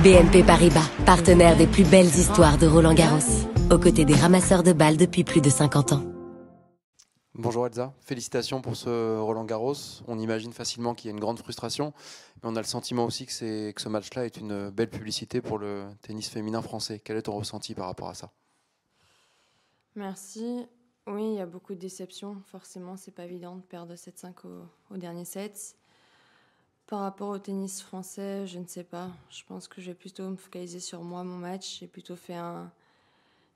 BNP Paribas, partenaire des plus belles histoires de Roland-Garros, aux côtés des ramasseurs de balles depuis plus de 50 ans. Bonjour Elsa, félicitations pour ce Roland-Garros. On imagine facilement qu'il y a une grande frustration, mais on a le sentiment aussi que ce match-là est une belle publicité pour le tennis féminin français. Quel est ton ressenti par rapport à ça? Merci. Oui, il y a beaucoup de déceptions. Forcément, c'est pas évident de perdre 7-5 au dernier set. Par rapport au tennis français, je ne sais pas. Je pense que je vais plutôt me focaliser sur moi, mon match.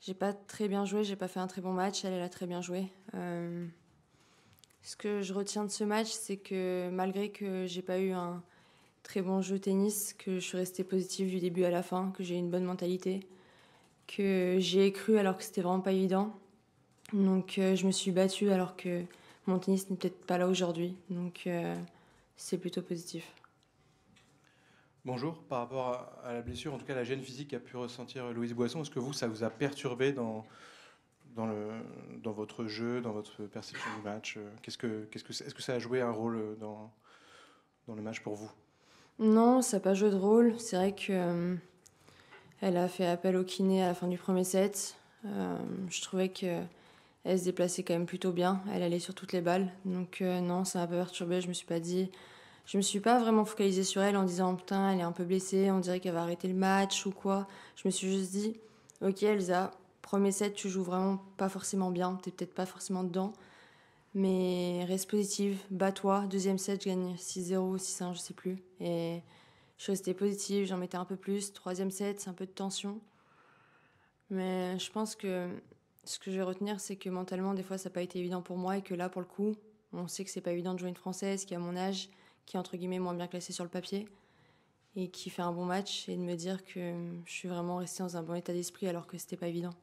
J'ai pas très bien joué, j'ai pas fait un très bon match. Elle a très bien joué. Ce que je retiens de ce match, c'est que malgré que j'ai pas eu un très bon jeu tennis, que je suis restée positive du début à la fin, que j'ai une bonne mentalité, que j'y ai cru alors que c'était vraiment pas évident. Donc je me suis battue alors que mon tennis n'est peut-être pas là aujourd'hui. Donc c'est plutôt positif. Bonjour, par rapport à la blessure, en tout cas la gêne physique qu'a pu ressentir Louise Boisson, est-ce que ça vous a perturbé dans votre jeu, dans votre perception du match? Est-ce que ça a joué un rôle dans le match pour vous? Non, ça n'a pas joué de rôle. C'est vrai que elle a fait appel au kiné à la fin du premier set. Je trouvais qu'elle se déplaçait quand même plutôt bien. Elle allait sur toutes les balles. Donc non, ça m'a pas perturbée. Je me suis pas vraiment focalisée sur elle en disant putain, elle est un peu blessée, on dirait qu'elle va arrêter le match ou quoi. Je me suis juste dit, ok Elsa, premier set, tu joues vraiment pas forcément bien, t'es peut-être pas forcément dedans, mais reste positive, bats-toi. Deuxième set, je gagne 6-0 ou 6-1, je sais plus. Et je suis restée positive, j'en mettais un peu plus. Troisième set, c'est un peu de tension. Mais je pense que ce que je vais retenir, c'est que mentalement, des fois, ça n'a pas été évident pour moi et que là, pour le coup, on sait que c'est pas évident de jouer une Française qui a mon âge, qui est entre guillemets moins bien classée sur le papier et qui fait un bon match, et de me dire que je suis vraiment restée dans un bon état d'esprit alors que c'était pas évident.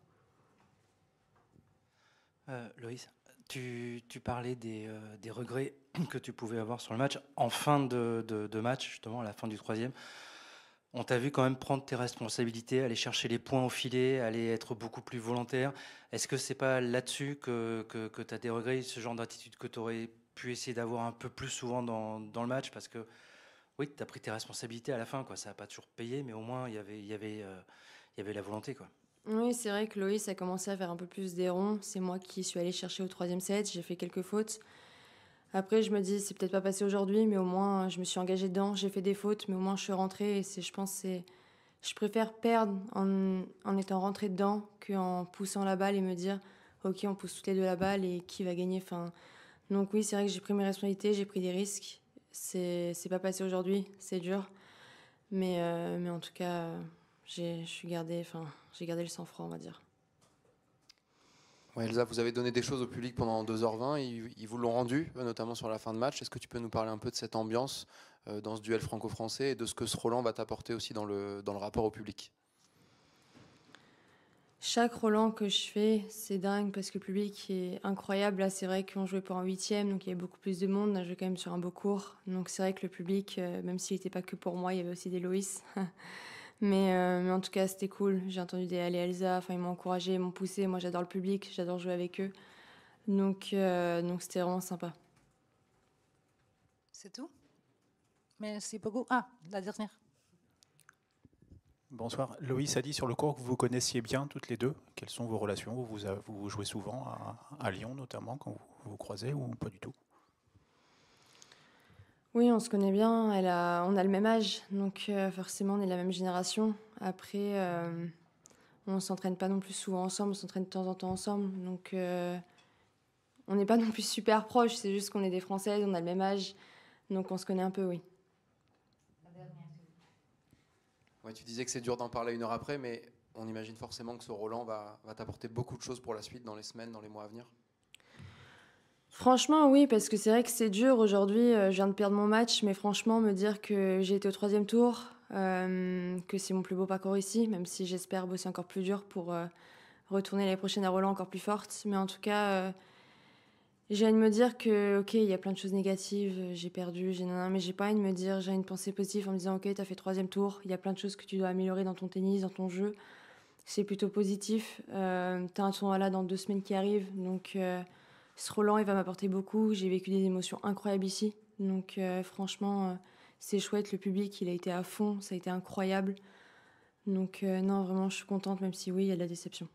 Loïs, tu parlais des regrets que tu pouvais avoir sur le match. En fin de match, justement, à la fin du troisième, on t'a vu quand même prendre tes responsabilités, aller chercher les points au filet, aller être beaucoup plus volontaire. Est-ce que c'est pas là-dessus que tu as des regrets, ce genre d'attitude que tu aurais pu essayer d'avoir un peu plus souvent dans le match? Parce que oui, tu as pris tes responsabilités à la fin, quoi. Ça n'a pas toujours payé, mais au moins il y avait la volonté, quoi. Oui, c'est vrai que Loïs a commencé à faire un peu plus des ronds. C'est moi qui suis allée chercher au troisième set. J'ai fait quelques fautes. Après, je me dis, c'est peut-être pas passé aujourd'hui, mais au moins, je me suis engagée dedans. J'ai fait des fautes, mais au moins, je suis rentrée. Et je pense, je préfère perdre en étant rentrée dedans qu'en poussant la balle et me dire, ok, on pousse toutes les deux la balle et qui va gagner. Enfin, donc oui, c'est vrai que j'ai pris mes responsabilités, j'ai pris des risques. C'est pas passé aujourd'hui, c'est dur. Mais en tout cas, j'ai gardé le sang-froid, on va dire. Ouais, Elsa, vous avez donné des choses au public pendant 2h20, ils vous l'ont rendu, notamment sur la fin de match. Est-ce que tu peux nous parler un peu de cette ambiance dans ce duel franco-français et de ce que ce Roland va t'apporter aussi dans le rapport au public? Chaque Roland que je fais, c'est dingue parce que le public est incroyable. Là, c'est vrai qu'on jouait pour un huitième, donc il y avait beaucoup plus de monde. On a joué quand même sur un beau court. Donc c'est vrai que le public, même s'il n'était pas que pour moi, il y avait aussi des Loïs. mais en tout cas, c'était cool. J'ai entendu des Allez Elsa, enfin, ils m'ont encouragé, ils m'ont poussé. Moi, j'adore le public, j'adore jouer avec eux. Donc c'était vraiment sympa. C'est tout? Merci beaucoup. Ah, la dernière. Bonsoir. Loïs a dit sur le court que vous vous connaissiez bien toutes les deux. Quelles sont vos relations? Vous jouez souvent à Lyon notamment quand vous vous croisez ou pas du tout? Oui, on se connaît bien. On a le même âge, donc forcément, on est de la même génération. Après, on s'entraîne pas non plus souvent ensemble, on s'entraîne de temps en temps ensemble. Donc, on n'est pas non plus super proches, c'est juste qu'on est des Françaises, on a le même âge, donc on se connaît un peu, oui. Ouais, tu disais que c'est dur d'en parler 1 heure après, mais on imagine forcément que ce Roland va t'apporter beaucoup de choses pour la suite, dans les semaines, dans les mois à venir. Franchement, oui, parce que c'est vrai que c'est dur. Aujourd'hui, je viens de perdre mon match, mais franchement, me dire que j'ai été au troisième tour, que c'est mon plus beau parcours ici, même si j'espère bosser encore plus dur pour retourner l'année prochaine à Roland encore plus forte. Mais en tout cas, j'ai envie de me dire que, ok, il y a plein de choses négatives, j'ai perdu, mais j'ai pas envie de me dire, j'ai une pensée positive en me disant, ok, t'as fait troisième tour, il y a plein de choses que tu dois améliorer dans ton tennis, dans ton jeu. C'est plutôt positif. T'as un tournoi là dans 2 semaines qui arrivent, donc ce Roland, il va m'apporter beaucoup. J'ai vécu des émotions incroyables ici, donc franchement, c'est chouette. Le public, il a été à fond, ça a été incroyable. Donc non, vraiment, je suis contente, même si oui, il y a de la déception.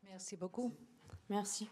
Merci beaucoup. Merci.